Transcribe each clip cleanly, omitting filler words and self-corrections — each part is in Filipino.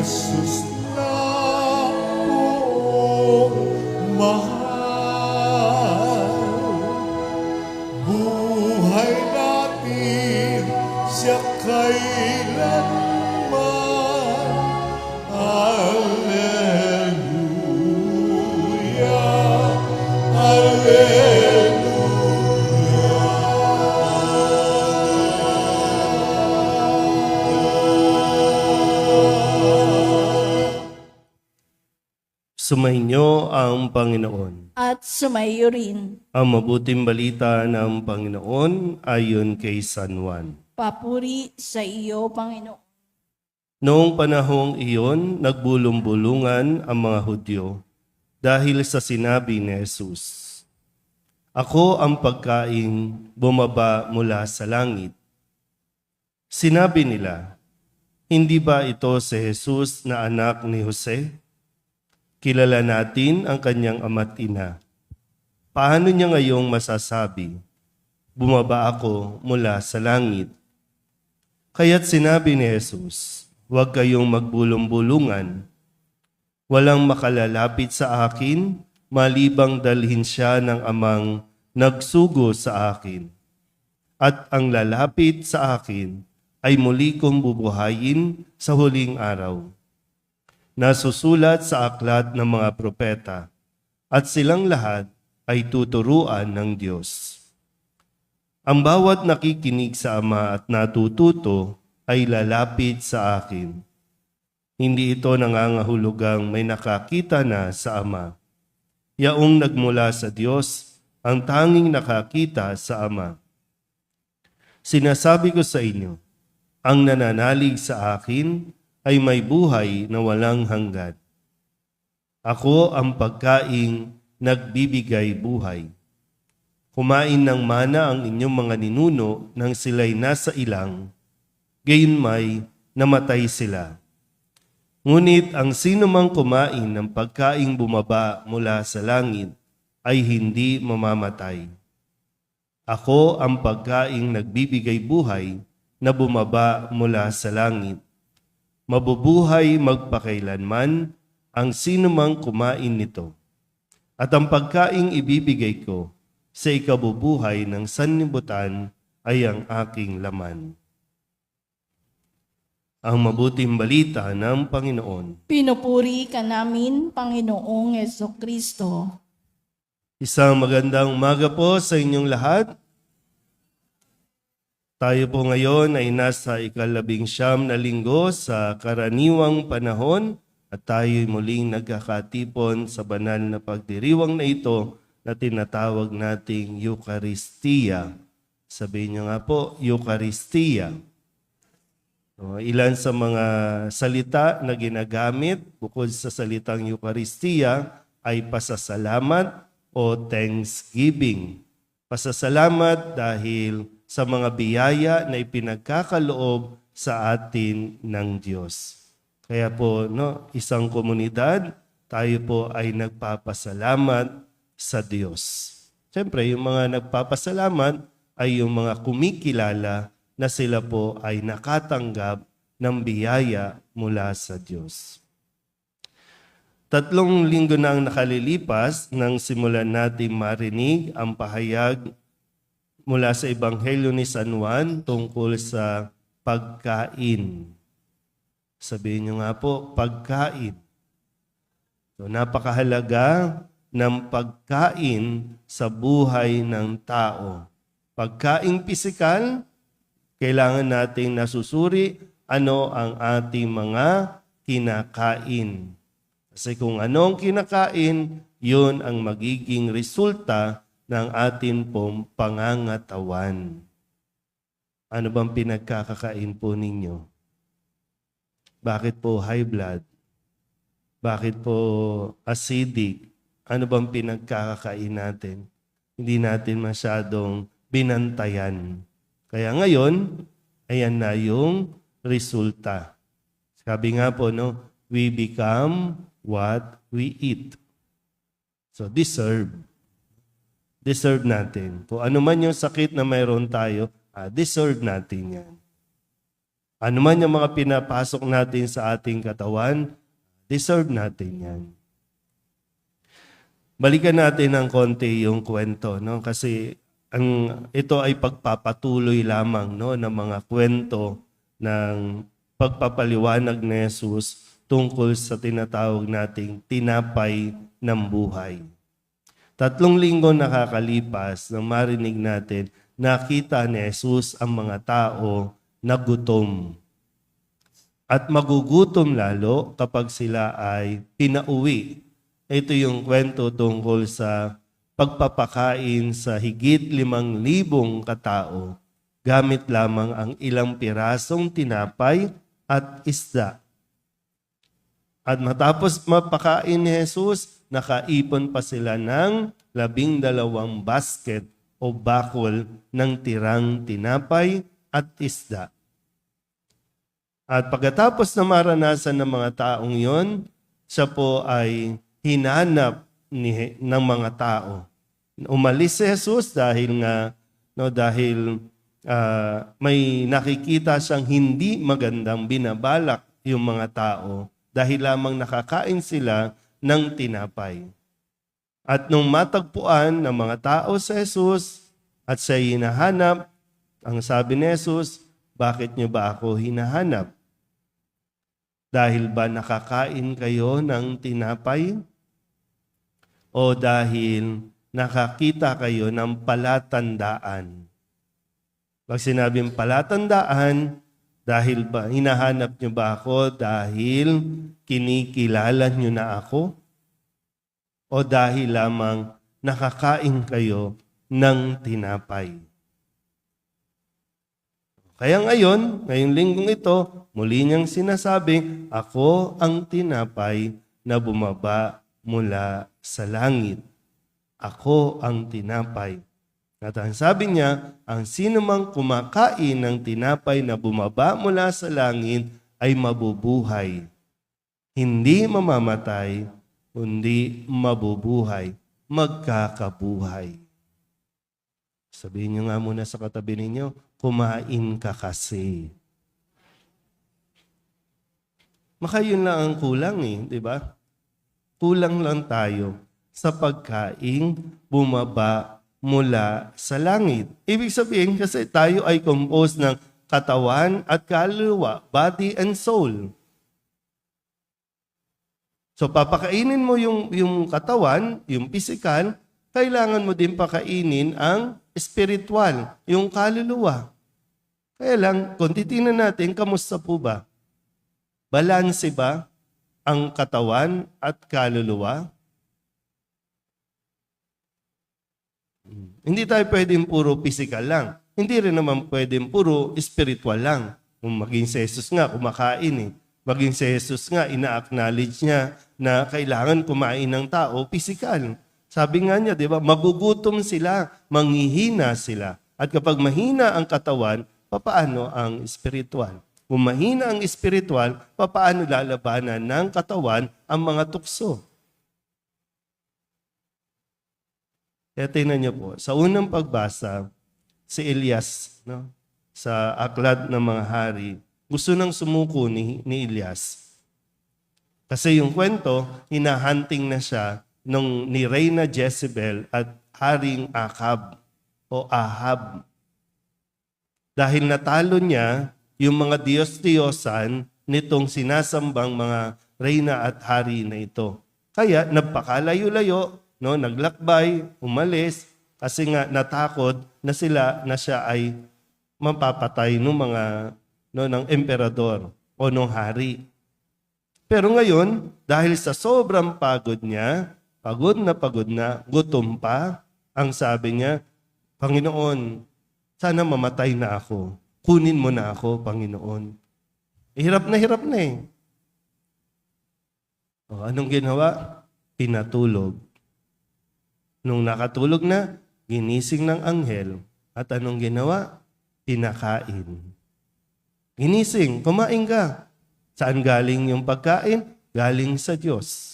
Jesus na buong mahal. Buhay natin siya kailanman. Alleluia, Alleluia. Sumainyo ang Panginoon. At sumayo rin. Ang mabuting balita ng Panginoon ayon kay San Juan. Papuri sa iyo, Panginoon. Noong panahong iyon, nagbulong-bulungan ang mga Hudyo dahil sa sinabi ni Jesus, "Ako ang pagkaing bumaba mula sa langit." Sinabi nila, "Hindi ba ito si Jesus na anak ni Jose? Kilala natin ang kanyang ama't ina. Paano niya ngayong masasabi, 'Bumaba ako mula sa langit'?" Kaya't sinabi ni Jesus, "Huwag kayong magbulong-bulungan. Walang makalalapit sa akin, malibang dalhin siya ng amang nagsugo sa akin. At ang lalapit sa akin ay muli kong bubuhayin sa huling araw." Nasusulat sa aklat ng mga propeta, at silang lahat ay tuturuan ng Diyos. Ang bawat nakikinig sa Ama at natututo ay lalapit sa akin. Hindi ito nangangahulugang may nakakita na sa Ama. Yaong nagmula sa Diyos, ang tanging nakakita sa Ama. Sinasabi ko sa inyo, ang nananalig sa akin ay may buhay na walang hanggan. Ako ang pagkaing nagbibigay buhay. Kumain ng mana ang inyong mga ninuno nang sila'y nasa ilang, gayunmay namatay sila. Ngunit ang sinumang kumain ng pagkaing bumaba mula sa langit ay hindi mamamatay. Ako ang pagkaing nagbibigay buhay na bumaba mula sa langit. Mabubuhay magpakailanman ang sinumang kumain nito. At ang pagkaing ibibigay ko sa ikabubuhay ng sanlibutan ay ang aking laman. Ang mabuting balita ng Panginoon. Pinupuri ka namin, Panginoong Jesucristo. Isang magandang umaga po sa inyong lahat. Tayo po ngayon ay nasa 19 na linggo sa karaniwang panahon at tayo'y muling nagkakatipon sa banal na pagdiriwang na ito na tinatawag nating Eucharistia. Sabihin niyo nga po, Eucharistia. Ilan sa mga salita na ginagamit bukod sa salitang Eucharistia ay pasasalamat o thanksgiving. Pasasalamat dahil sa mga biyaya na ipinagkakaloob sa atin ng Diyos. Kaya po, isang komunidad, tayo po ay nagpapasalamat sa Diyos. Siyempre, yung mga nagpapasalamat ay yung mga kumikilala na sila po ay nakatanggap ng biyaya mula sa Diyos. 3 linggo na ang nakalilipas nang simulan natin marinig ang pahayag mula sa Ebanghelyo ni San Juan tungkol sa pagkain. Sabihin niyo nga po, pagkain. So, napakahalaga ng pagkain sa buhay ng tao. Pagkain pisikal, kailangan nating nasusuri ano ang ating mga kinakain. Kasi kung anong kinakain, yun ang magiging resulta ng atin pong pangangatawan. Ano bang pinagkakakain po ninyo? Bakit po high blood? Bakit po acidic? Ano bang pinagkakakain natin? Hindi natin masyadong binantayan. Kaya ngayon, ayan na yung resulta. Sabi nga po, we become what we eat. So, deserve natin. Kung ano man yung sakit na mayroon tayo, deserve natin yan. Ano man yung mga pinapasok natin sa ating katawan, deserve natin yan. Balikan natin ng konti yung kwento, no? Kasi ito ay pagpapatuloy lamang, no, ng mga kwento ng pagpapaliwanag ni Jesus tungkol sa tinatawag nating tinapay ng buhay. 3 linggo nakakalipas nang marinig natin, nakita ni Jesus ang mga tao na gutom. At magugutom lalo kapag sila ay pinauwi. Ito yung kwento tungkol sa pagpapakain sa higit 5,000 katao gamit lamang ang ilang pirasong tinapay at isda. At matapos mapakain ni Jesus, nakaipon pa sila ng 12 basket o bakol ng tirang tinapay at isda. At pagkatapos na maranasan ng mga taong yon, siya po ay hinanap ng mga tao. Umalis si Jesus dahil may nakikita siyang hindi magandang binabalak yung mga tao dahil lamang nakakain sila ng tinapay. At nung matagpuan ng mga tao sa Jesus at siya hinahanap, ang sabi ni Jesus, bakit niyo ba ako hinahanap? Dahil ba nakakain kayo ng tinapay? O dahil nakakita kayo ng palatandaan? Pag sinabing palatandaan, dahil ba hinahanap niyo ba ako dahil kinikilala niyo na ako? O dahil lamang nakakain kayo ng tinapay? Kaya ngayong linggong ito, muli niyang sinasabi, ako ang tinapay na bumaba mula sa langit. Ako ang tinapay. At ang sabi niya, ang sinumang kumakain ng tinapay na bumaba mula sa langit ay mabubuhay. Hindi mamamatay, kundi mabubuhay, magkakabuhay. Sabihin niyo nga muna sa katabi ninyo, kumain ka kasi. Yun lang ang kulang di ba? Kulang lang tayo sa pagkaing bumaba mula sa langit. Ibig sabihin kasi tayo ay composed ng katawan at kaluluwa, body and soul. So papakainin mo yung katawan, yung physical, kailangan mo din pakainin ang spiritual, yung kaluluwa. Kaya lang, kung titingnan natin, kamusta po ba? Balanse ba ang katawan at kaluluwa? Hindi tayo pwedeng puro physical lang. Hindi rin naman pwedeng puro spiritual lang. Kung maging si Jesus nga, kumakain Maging si Jesus nga, ina-acknowledge niya na kailangan kumain ng tao physical. Sabi nga niya, di ba, magugutom sila, manghihina sila. At kapag mahina ang katawan, papaano ang spiritual? Kung mahina ang spiritual, papaano lalabanan ng katawan ang mga tukso? Kaya tingnan niyo po, sa unang pagbasa, si Elias, sa Aklat ng mga Hari, gusto nang sumuko ni Elias. Kasi yung kwento, hinahunting na siya ni Reyna Jezebel at Haring Ahab o Ahab. Dahil natalo niya yung mga Diyos-Diyosan nitong sinasambang mga reyna at hari na ito. Kaya nagpakalayo-layo, naglakbay, umalis, kasi nga natakot na siya ay mapapatay ng emperador o ng hari. Pero ngayon, dahil sa sobrang pagod niya, pagod na, gutom pa, ang sabi niya, Panginoon, sana mamatay na ako. Kunin mo na ako, Panginoon. Hirap na O, anong ginawa? Pinatulog. Nung nakatulog na, ginising ng anghel. At anong ginawa? Pinakain. Ginising, kumain ka. Saan galing yung pagkain? Galing sa Diyos.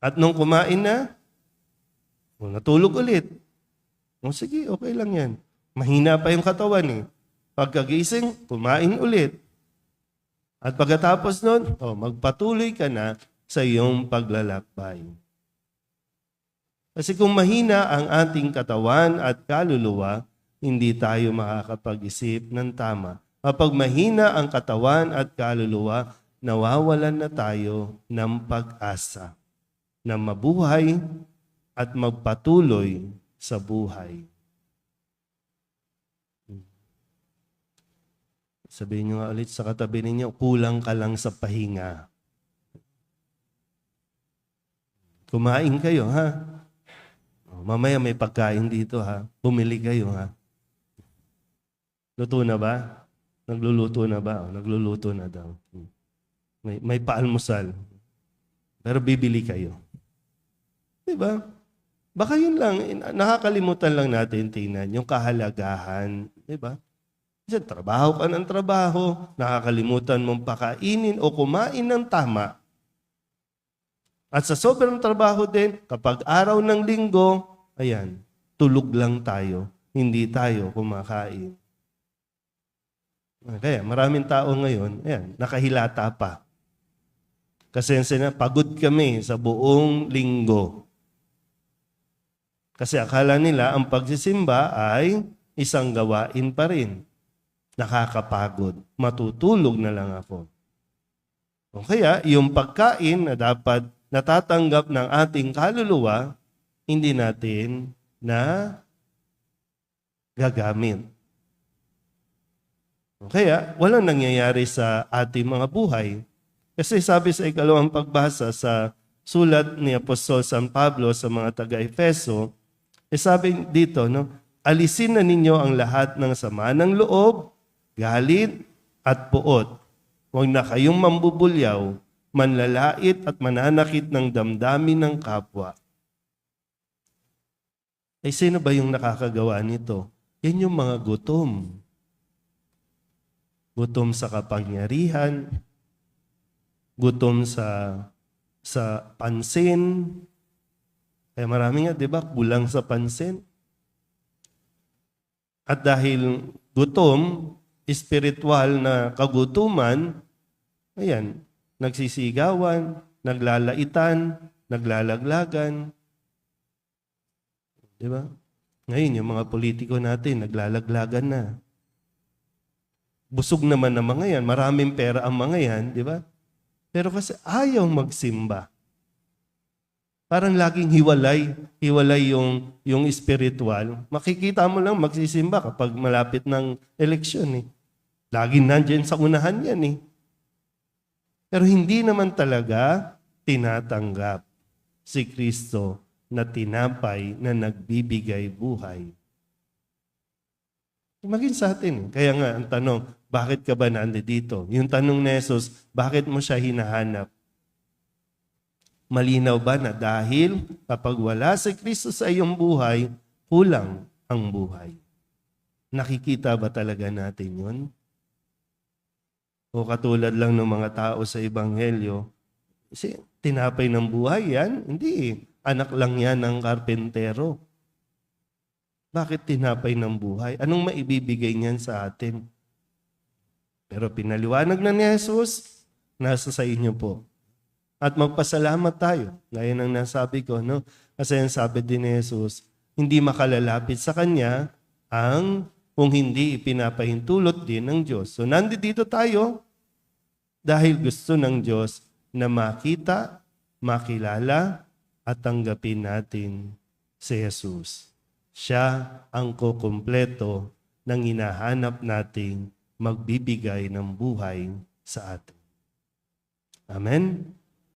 At nung kumain na, natulog ulit. Sige, okay lang yan. Mahina pa yung katawan eh. Pagkagising, kumain ulit. At pagkatapos nun, magpatuloy ka na sa iyong paglalakbay. Kasi kung mahina ang ating katawan at kaluluwa, hindi tayo makakapag-isip ng tama. Kapag mahina ang katawan at kaluluwa, nawawalan na tayo ng pag-asa na mabuhay at magpatuloy sa buhay. Sabihin nyo nga ulit sa katabi ninyo, kulang ka lang sa pahinga. Kumain kayo, ha? Mamaya may pagkain dito, ha? Bumili kayo, ha? Luto na ba? Nagluluto na ba? Nagluluto na daw. May paalmusal. Pero bibili kayo. Diba? Baka yun lang, nakakalimutan lang natin tingnan yung kahalagahan. Diba? Kasi trabaho ka ng trabaho, nakakalimutan mong pakainin o kumain ng tama. At sa sobrang trabaho din, kapag araw ng linggo, ayan, tulog lang tayo. Hindi tayo kumakain. Kaya maraming tao ngayon, ayan, nakahilata pa. Kasi pagod kami sa buong linggo. Kasi akala nila ang pagsisimba ay isang gawain pa rin. Nakakapagod. Matutulog na lang ako. O kaya, yung pagkain na dapat natatanggap ng ating kaluluwa, hindi natin na gagamit. O kaya, walang nangyayari sa ating mga buhay. Kasi sabi sa ikalawang pagbasa sa sulat ni Apostol San Pablo sa mga taga-Efeso, sabi dito, alisin na ninyo ang lahat ng sama ng loob, galit at puot. Huwag na kayong mambubulyaw, manlalait at mananakit ng damdamin ng kapwa. Sino ba yung nakakagawa nito? Yan yung mga gutom. Gutom sa kapangyarihan, gutom sa pansin. Kaya marami nga, di ba, kulang sa pansin. At dahil gutom, espiritual na kagutuman, ayan, nagsisigawan, naglalaitan, naglalaglagan. Di ba? Ngayon, yung mga politiko natin, naglalaglagan na. Busog naman ang mga yan, maraming pera ang mga yan, di ba? Pero kasi ayaw magsimba. Parang laging hiwalay yung spiritual. Makikita mo lang magsisimba kapag malapit ng eleksyon. Laging nandyan sa unahan yan. Pero hindi naman talaga tinatanggap si Kristo na tinapay na nagbibigay buhay. Maging sa atin. Kaya nga, ang tanong, bakit ka ba nandito? Yung tanong ni Jesus, bakit mo siya hinahanap? Malinaw ba na dahil kapag wala si Kristo sa iyong buhay, kulang ang buhay? Nakikita ba talaga natin yun? O katulad lang ng mga tao sa Ebanghelyo, tinapay ng buhay yan? Hindi. Anak lang yan ng karpentero. Bakit tinapay ng buhay? Anong maibibigay niyan sa atin? Pero pinaliwanag na ni Jesus, nasa sa inyo po. At magpasalamat tayo. Gaya ng nasabi ko, Kasi ang sabi din ni Jesus, hindi makalalapit sa Kanya kung hindi ipinapahintulot din ng Diyos. So nandito tayo dahil gusto ng Diyos na makita, makilala, at tanggapin natin si Jesus. Siya ang kukumpleto ng hinahanap nating magbibigay ng buhay sa atin. Amen?